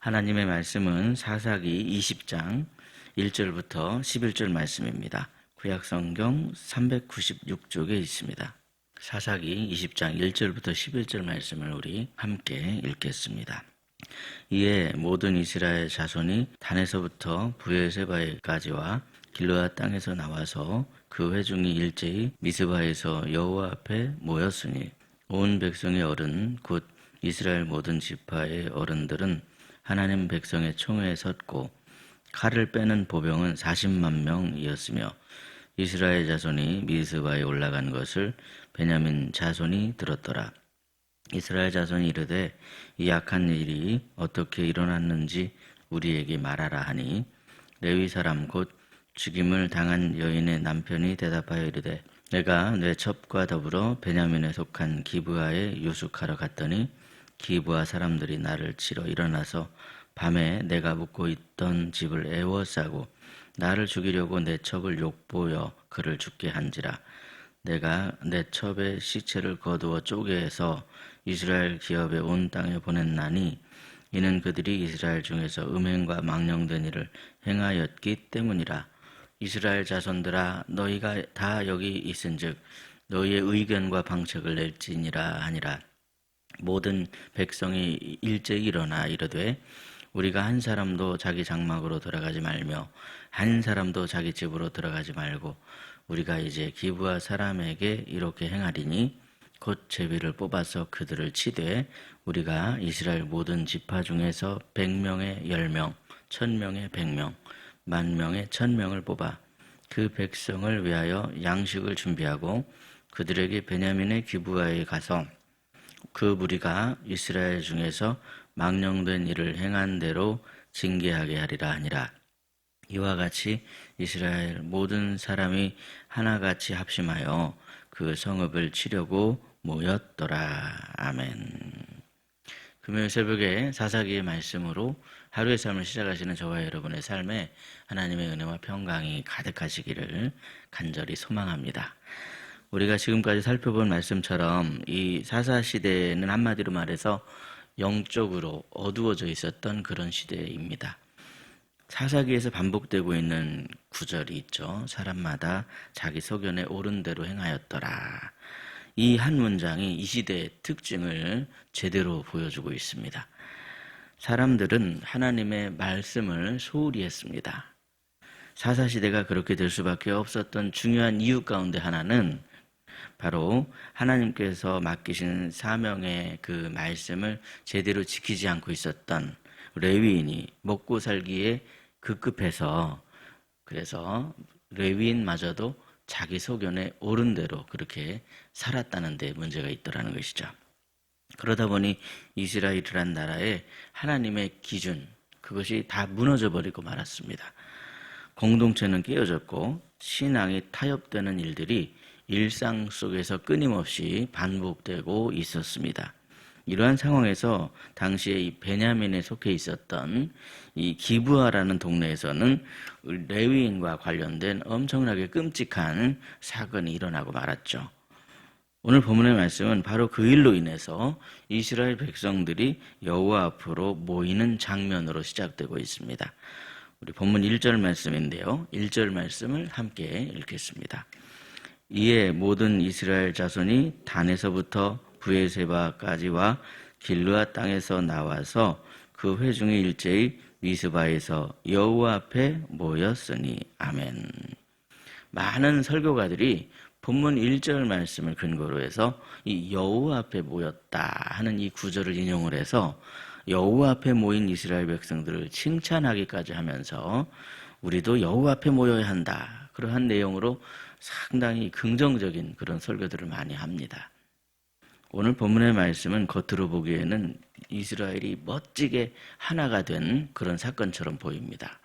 하나님의 말씀은 사사기 20장 1절부터 11절 말씀입니다. 구약성경 396쪽에 있습니다. 사사기 20장 1절부터 11절 말씀을 우리 함께 읽겠습니다. 이에 모든 이스라엘 자손이 단에서부터 브에세바에까지와 길르앗 땅에서 나와서 그 회중이 일제히 미스바에서 여호와 앞에 모였으니 온 백성의 어른 곧 이스라엘 모든 지파의 어른들은 하나님 백성의 총회에 섰고 칼을 빼는 보병은 40만 명이었으며 이스라엘 자손이 미스바에 올라간 것을 베냐민 자손이 들었더라. 이스라엘 자손이 이르되 이 악한 일이 어떻게 일어났는지 우리에게 말하라 하니 레위 사람 곧 죽임을 당한 여인의 남편이 대답하여 이르되 내가 내 첩과 더불어 베냐민에 속한 기브아에 유숙하러 갔더니 기브아 사람들이 나를 치러 일어나서 밤에 내가 묵고 있던 집을 에워싸고 나를 죽이려고 내 첩을 욕보여 그를 죽게 한지라. 내가 내 첩의 시체를 거두어 쪼개서 이스라엘 기업의 온 땅에 보냈나니 이는 그들이 이스라엘 중에서 음행과 망령된 일을 행하였기 때문이라. 이스라엘 자손들아 너희가 다 여기 있은즉 너희의 의견과 방책을 낼지니라 하니라. 모든 백성이 일제히 일어나 이르되 우리가 한 사람도 자기 장막으로 들어가지 말며 한 사람도 자기 집으로 들어가지 말고 우리가 이제 기브아 사람에게 이렇게 행하리니 곧 제비를 뽑아서 그들을 치되 우리가 이스라엘 모든 지파 중에서 100명에 10명, 1000명에 100명, 10,000명에 1000명을 뽑아 그 백성을 위하여 양식을 준비하고 그들에게 베냐민의 기브아에 가서 그 무리가 이스라엘 중에서 망령된 일을 행한 대로 징계하게 하리라 하니라. 이와 같이 이스라엘 모든 사람이 하나같이 합심하여 그 성읍을 치려고 모였더라. 아멘. 금요일 새벽에 사사기의 말씀으로 하루의 삶을 시작하시는 저와 여러분의 삶에 하나님의 은혜와 평강이 가득하시기를 간절히 소망합니다. 우리가 지금까지 살펴본 말씀처럼 이 사사시대는 한마디로 말해서 영적으로 어두워져 있었던 그런 시대입니다. 사사기에서 반복되고 있는 구절이 있죠. 사람마다 자기 소견에 옳은 대로 행하였더라. 이 한 문장이 이 시대의 특징을 제대로 보여주고 있습니다. 사람들은 하나님의 말씀을 소홀히 했습니다. 사사시대가 그렇게 될 수밖에 없었던 중요한 이유 가운데 하나는 바로 하나님께서 맡기신 사명의 그 말씀을 제대로 지키지 않고 있었던 레위인이 먹고 살기에 급급해서 그래서 레위인마저도 자기 소견에 옳은 대로 그렇게 살았다는 데 문제가 있더라는 것이죠. 그러다 보니 이스라엘이란 나라의 하나님의 기준 그것이 다 무너져 버리고 말았습니다. 공동체는 깨어졌고 신앙이 타협되는 일들이 일상 속에서 끊임없이 반복되고 있었습니다. 이러한 상황에서 당시에 이 베냐민에 속해 있었던 이 기브아라는 동네에서는 레위인과 관련된 엄청나게 끔찍한 사건이 일어나고 말았죠. 오늘 본문의 말씀은 바로 그 일로 인해서 이스라엘 백성들이 여호와 앞으로 모이는 장면으로 시작되고 있습니다. 우리 본문 1절 말씀인데요. 1절 말씀을 함께 읽겠습니다. 이에 모든 이스라엘 자손이 단에서부터 브에세바까지와 길르앗 땅에서 나와서 그 회중의 일제히 미스바에서 여호와 앞에 모였으니 아멘. 많은 설교가들이 본문 1절 말씀을 근거로 해서 이 여호와 앞에 모였다 하는 이 구절을 인용을 해서 여호와 앞에 모인 이스라엘 백성들을 칭찬하기까지 하면서 우리도 여호와 앞에 모여야 한다. 그러한 내용으로 상당히 긍정적인 그런 설교들을 많이 합니다. 오늘 본문의 말씀은 겉으로 보기에는 이스라엘이 멋지게 하나가 된 그런 사건처럼 보입니다.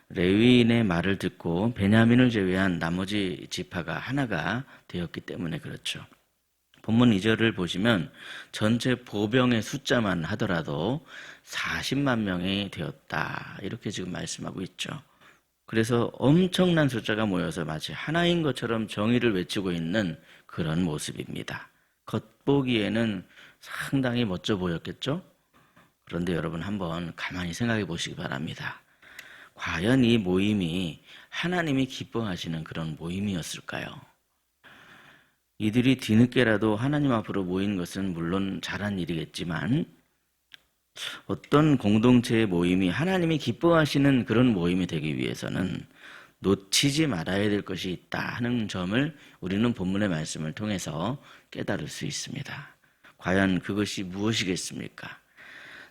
레위인의 말을 듣고 베냐민을 제외한 나머지 지파가 하나가 되었기 때문에 그렇죠. 본문 2절을 보시면 전체 보병의 숫자만 하더라도 40만 명이 되었다. 이렇게 지금 말씀하고 있죠. 그래서 엄청난 숫자가 모여서 마치 하나인 것처럼 정의를 외치고 있는 그런 모습입니다. 겉보기에는 상당히 멋져 보였겠죠? 그런데 여러분 한번 가만히 생각해 보시기 바랍니다. 과연 이 모임이 하나님이 기뻐하시는 그런 모임이었을까요? 이들이 뒤늦게라도 하나님 앞으로 모인 것은 물론 잘한 일이겠지만 어떤 공동체의 모임이 하나님이 기뻐하시는 그런 모임이 되기 위해서는 놓치지 말아야 될 것이 있다 하는 점을 우리는 본문의 말씀을 통해서 깨달을 수 있습니다. 과연 그것이 무엇이겠습니까?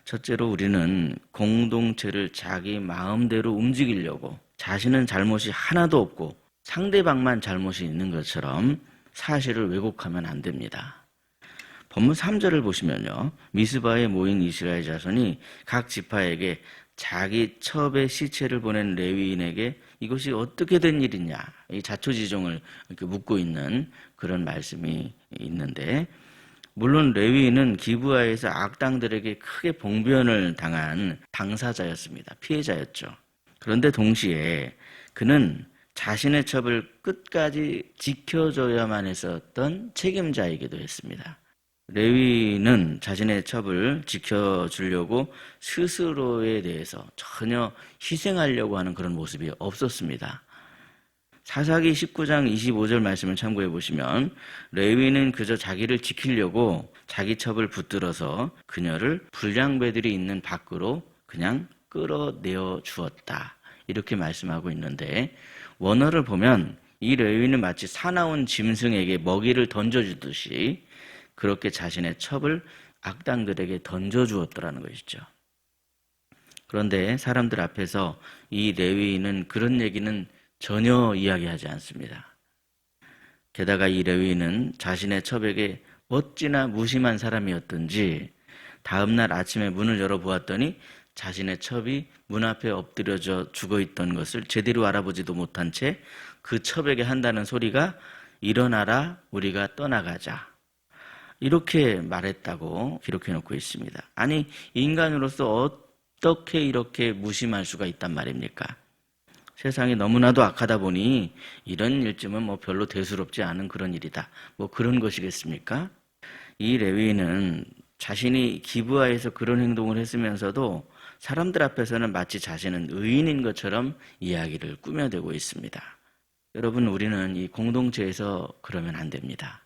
첫째로 우리는 공동체를 자기 마음대로 움직이려고 자신은 잘못이 하나도 없고 상대방만 잘못이 있는 것처럼 사실을 왜곡하면 안 됩니다. 본문 3절을 보시면요. 미스바에 모인 이스라엘 자손이 각 지파에게 자기 첩의 시체를 보낸 레위인에게 이것이 어떻게 된 일이냐, 이 자초지종을 이렇게 묻고 있는 그런 말씀이 있는데, 물론 레위인은 기브아에서 악당들에게 크게 봉변을 당한 당사자였습니다. 피해자였죠. 그런데 동시에 그는 자신의 첩을 끝까지 지켜줘야만 했었던 책임자이기도 했습니다. 레위는 자신의 첩을 지켜주려고 스스로에 대해서 전혀 희생하려고 하는 그런 모습이 없었습니다. 사사기 19장 25절 말씀을 참고해 보시면 레위는 그저 자기를 지키려고 자기 첩을 붙들어서 그녀를 불량배들이 있는 밖으로 그냥 끌어내어 주었다. 이렇게 말씀하고 있는데 원어를 보면 이 레위는 마치 사나운 짐승에게 먹이를 던져주듯이 그렇게 자신의 첩을 악당들에게 던져주었더라는 것이죠. 그런데 사람들 앞에서 이 레위인은 그런 얘기는 전혀 이야기하지 않습니다. 게다가 이 레위인은 자신의 첩에게 어찌나 무심한 사람이었던지 다음날 아침에 문을 열어보았더니 자신의 첩이 문 앞에 엎드려져 죽어있던 것을 제대로 알아보지도 못한 채 그 첩에게 한다는 소리가 일어나라 우리가 떠나가자 이렇게 말했다고 기록해 놓고 있습니다. 아니 인간으로서 어떻게 이렇게 무심할 수가 있단 말입니까? 세상이 너무나도 악하다 보니 이런 일쯤은 뭐 별로 대수롭지 않은 그런 일이다. 뭐 그런 것이겠습니까? 이 레위인은 자신이 기브아에서 그런 행동을 했으면서도 사람들 앞에서는 마치 자신은 의인인 것처럼 이야기를 꾸며대고 있습니다. 여러분, 우리는 이 공동체에서 그러면 안 됩니다.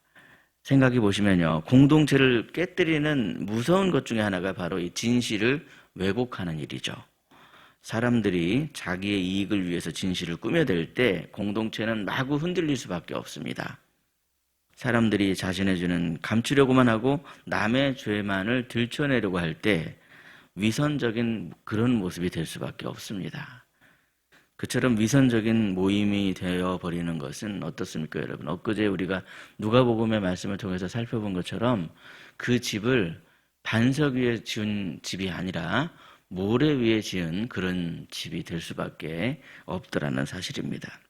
생각해 보시면요. 공동체를 깨뜨리는 무서운 것 중에 하나가 바로 이 진실을 왜곡하는 일이죠. 사람들이 자기의 이익을 위해서 진실을 꾸며댈 때 공동체는 마구 흔들릴 수밖에 없습니다. 사람들이 자신의 죄는 감추려고만 하고 남의 죄만을 들춰내려고 할 때 위선적인 그런 모습이 될 수밖에 없습니다. 그처럼 위선적인 모임이 되어버리는 것은 어떻습니까, 여러분? 엊그제 우리가 누가복음의 말씀을 통해서 살펴본 것처럼 그 집을 반석 위에 지은 집이 아니라 모래 위에 지은 그런 집이 될 수밖에 없더라는 사실입니다.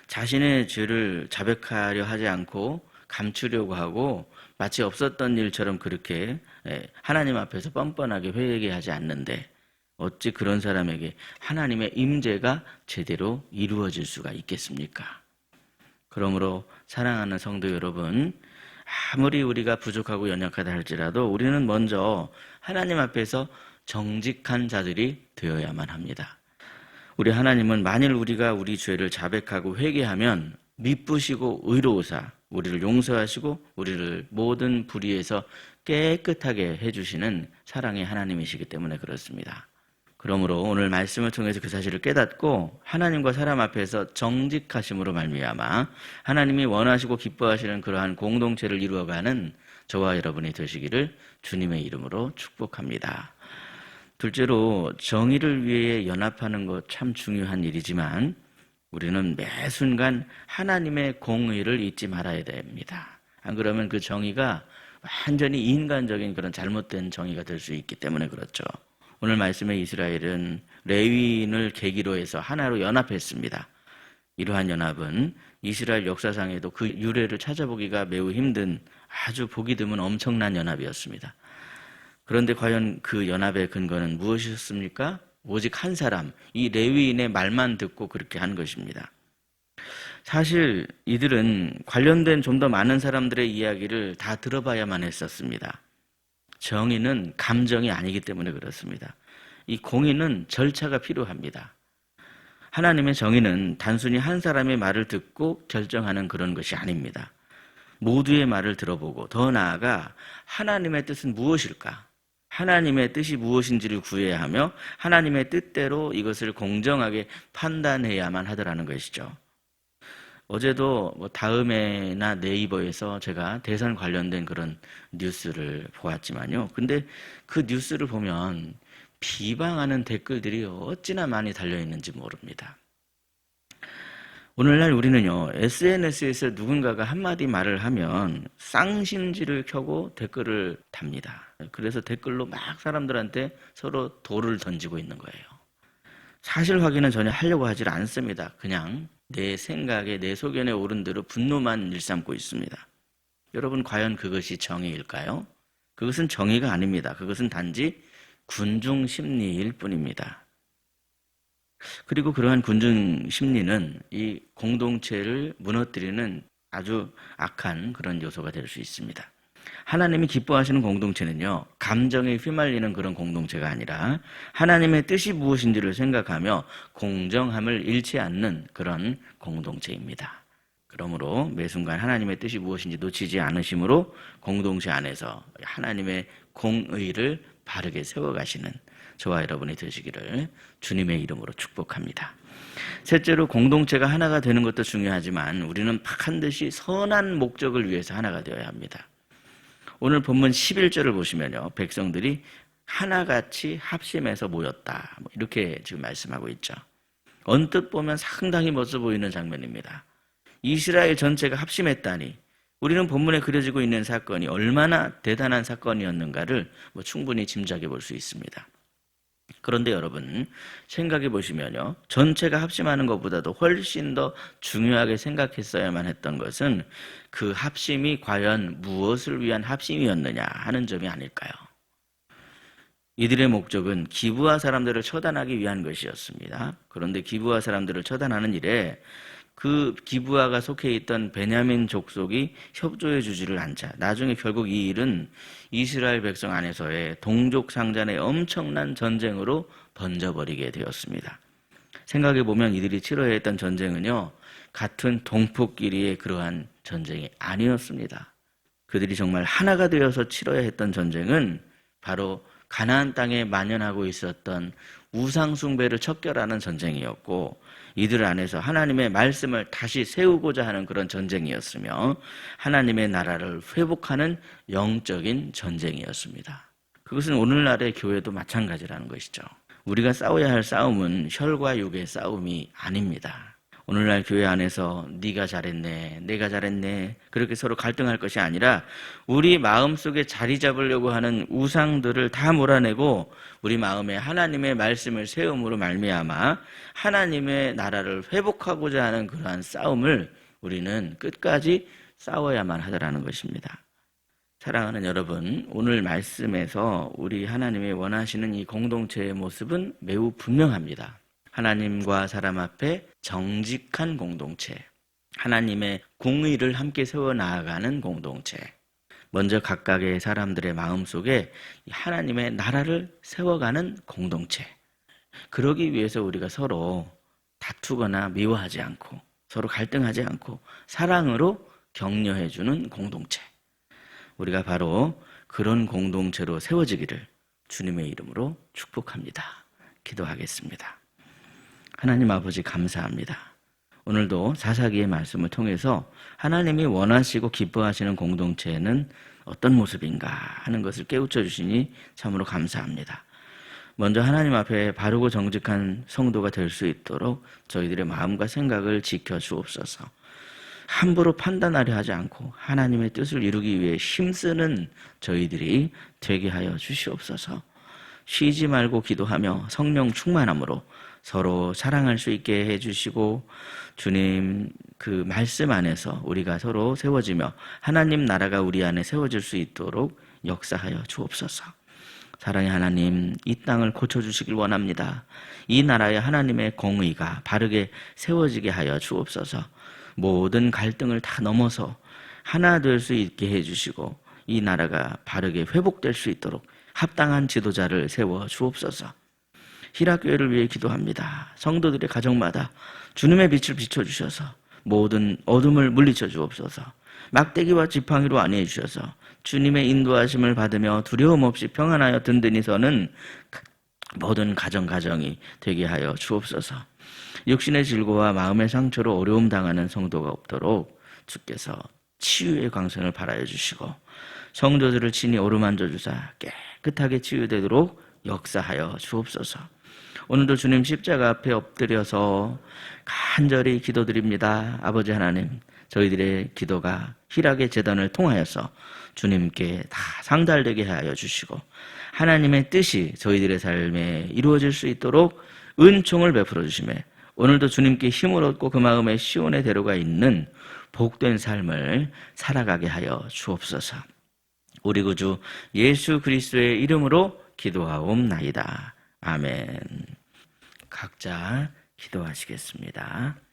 자신의 죄를 자백하려 하지 않고 감추려고 하고 마치 없었던 일처럼 그렇게 하나님 앞에서 뻔뻔하게 회개하지 않는데 어찌 그런 사람에게 하나님의 임재가 제대로 이루어질 수가 있겠습니까? 그러므로 사랑하는 성도 여러분, 아무리 우리가 부족하고 연약하다 할지라도 우리는 먼저 하나님 앞에서 정직한 자들이 되어야만 합니다. 우리 하나님은 만일 우리가 우리 죄를 자백하고 회개하면 미쁘시고 의로우사 우리를 용서하시고 우리를 모든 불의에서 깨끗하게 해주시는 사랑의 하나님이시기 때문에 그렇습니다. 그러므로 오늘 말씀을 통해서 그 사실을 깨닫고 하나님과 사람 앞에서 정직하심으로 말미암아 하나님이 원하시고 기뻐하시는 그러한 공동체를 이루어가는 저와 여러분이 되시기를 주님의 이름으로 축복합니다. 둘째로 정의를 위해 연합하는 것 참 중요한 일이지만 우리는 매 순간 하나님의 공의를 잊지 말아야 됩니다. 안 그러면 그 정의가 완전히 인간적인 그런 잘못된 정의가 될 수 있기 때문에 그렇죠. 오늘 말씀의 이스라엘은 레위인을 계기로 해서 하나로 연합했습니다. 이러한 연합은 이스라엘 역사상에도 그 유래를 찾아보기가 매우 힘든 아주 보기 드문 엄청난 연합이었습니다. 그런데 과연 그 연합의 근거는 무엇이었습니까? 오직 한 사람, 이 레위인의 말만 듣고 그렇게 한 것입니다. 사실 이들은 관련된 좀 더 많은 사람들의 이야기를 다 들어봐야만 했었습니다. 정의는 감정이 아니기 때문에 그렇습니다. 이 공의는 절차가 필요합니다. 하나님의 정의는 단순히 한 사람의 말을 듣고 결정하는 그런 것이 아닙니다. 모두의 말을 들어보고 더 나아가 하나님의 뜻은 무엇일까? 하나님의 뜻이 무엇인지를 구해야 하며 하나님의 뜻대로 이것을 공정하게 판단해야만 하더라는 것이죠. 어제도 다음에나 네이버에서 제가 대선 관련된 그런 뉴스를 보았지만요. 근데 그 뉴스를 보면 비방하는 댓글들이 어찌나 많이 달려있는지 모릅니다. 오늘날 우리는요, SNS에서 누군가가 한마디 말을 하면 쌍심지를 켜고 댓글을 답니다. 그래서 댓글로 막 사람들한테 서로 돌을 던지고 있는 거예요. 사실 확인은 전혀 하려고 하질 않습니다. 그냥 내 생각에 내 소견에 오른 대로 분노만 일삼고 있습니다. 여러분, 과연 그것이 정의일까요? 그것은 정의가 아닙니다. 그것은 단지 군중 심리일 뿐입니다. 그리고 그러한 군중 심리는 이 공동체를 무너뜨리는 아주 악한 그런 요소가 될 수 있습니다. 하나님이 기뻐하시는 공동체는요, 감정에 휘말리는 그런 공동체가 아니라 하나님의 뜻이 무엇인지를 생각하며 공정함을 잃지 않는 그런 공동체입니다. 그러므로 매 순간 하나님의 뜻이 무엇인지 놓치지 않으심으로 공동체 안에서 하나님의 공의를 바르게 세워가시는 저와 여러분이 되시기를 주님의 이름으로 축복합니다. 셋째로, 공동체가 하나가 되는 것도 중요하지만 우리는 반드시 선한 목적을 위해서 하나가 되어야 합니다. 오늘 본문 11절을 보시면요, 백성들이 하나같이 합심해서 모였다, 이렇게 지금 말씀하고 있죠. 언뜻 보면 상당히 멋져 보이는 장면입니다. 이스라엘 전체가 합심했다니, 우리는 본문에 그려지고 있는 사건이 얼마나 대단한 사건이었는가를 충분히 짐작해 볼 수 있습니다. 그런데 여러분, 생각해 보시면요, 전체가 합심하는 것보다도 훨씬 더 중요하게 생각했어야만 했던 것은 그 합심이 과연 무엇을 위한 합심이었느냐 하는 점이 아닐까요? 이들의 목적은 기브아 사람들을 처단하기 위한 것이었습니다. 그런데 기브아 사람들을 처단하는 일에 그 기브아가 속해 있던 베냐민 족속이 협조해 주지를 않자 나중에 결국 이 일은 이스라엘 백성 안에서의 동족 상잔의 엄청난 전쟁으로 번져버리게 되었습니다. 생각해 보면 이들이 치러야 했던 전쟁은요, 같은 동포끼리의 그러한 전쟁이 아니었습니다. 그들이 정말 하나가 되어서 치러야 했던 전쟁은 바로 가나안 땅에 만연하고 있었던 우상 숭배를 척결하는 전쟁이었고, 이들 안에서 하나님의 말씀을 다시 세우고자 하는 그런 전쟁이었으며 하나님의 나라를 회복하는 영적인 전쟁이었습니다. 그것은 오늘날의 교회도 마찬가지라는 것이죠. 우리가 싸워야 할 싸움은 혈과 육의 싸움이 아닙니다. 오늘날 교회 안에서 네가 잘했네, 내가 잘했네, 그렇게 서로 갈등할 것이 아니라 우리 마음속에 자리 잡으려고 하는 우상들을 다 몰아내고 우리 마음에 하나님의 말씀을 세움으로 말미암아 하나님의 나라를 회복하고자 하는 그러한 싸움을 우리는 끝까지 싸워야만 하더라는 것입니다. 사랑하는 여러분, 오늘 말씀에서 우리 하나님이 원하시는 이 공동체의 모습은 매우 분명합니다. 하나님과 사람 앞에 정직한 공동체, 하나님의 공의를 함께 세워나가는 공동체, 먼저 각각의 사람들의 마음속에 하나님의 나라를 세워가는 공동체, 그러기 위해서 우리가 서로 다투거나 미워하지 않고 서로 갈등하지 않고 사랑으로 격려해주는 공동체, 우리가 바로 그런 공동체로 세워지기를 주님의 이름으로 축복합니다. 기도하겠습니다. 하나님 아버지, 감사합니다. 오늘도 사사기의 말씀을 통해서 하나님이 원하시고 기뻐하시는 공동체는 어떤 모습인가 하는 것을 깨우쳐 주시니 참으로 감사합니다. 먼저 하나님 앞에 바르고 정직한 성도가 될 수 있도록 저희들의 마음과 생각을 지켜 주옵소서. 함부로 판단하려 하지 않고 하나님의 뜻을 이루기 위해 힘쓰는 저희들이 되게 하여 주시옵소서. 쉬지 말고 기도하며 성령 충만함으로 서로 사랑할 수 있게 해주시고 주님 그 말씀 안에서 우리가 서로 세워지며 하나님 나라가 우리 안에 세워질 수 있도록 역사하여 주옵소서. 사랑의 하나님, 이 땅을 고쳐주시길 원합니다. 이 나라에 하나님의 공의가 바르게 세워지게 하여 주옵소서. 모든 갈등을 다 넘어서 하나 될 수 있게 해주시고 이 나라가 바르게 회복될 수 있도록 합당한 지도자를 세워 주옵소서. 희락교회를 위해 기도합니다. 성도들의 가정마다 주님의 빛을 비춰주셔서 모든 어둠을 물리쳐 주옵소서. 막대기와 지팡이로 안위해 주셔서 주님의 인도하심을 받으며 두려움 없이 평안하여 든든히 서는 모든 가정이 되게 하여 주옵소서. 육신의 질고와 마음의 상처로 어려움 당하는 성도가 없도록 주께서 치유의 광선을 발하여 주시고 성도들을 친히 어루만져 주사 깨끗하게 치유되도록 역사하여 주옵소서. 오늘도 주님 십자가 앞에 엎드려서 간절히 기도드립니다. 아버지 하나님, 저희들의 기도가 희락의 제단을 통하여서 주님께 다 상달되게 하여 주시고 하나님의 뜻이 저희들의 삶에 이루어질 수 있도록 은총을 베풀어 주시매 오늘도 주님께 힘을 얻고 그 마음에 시온의 대로가 있는 복된 삶을 살아가게 하여 주옵소서. 우리 구주 예수 그리스도의 이름으로 기도하옵나이다. 아멘. 각자 기도하시겠습니다.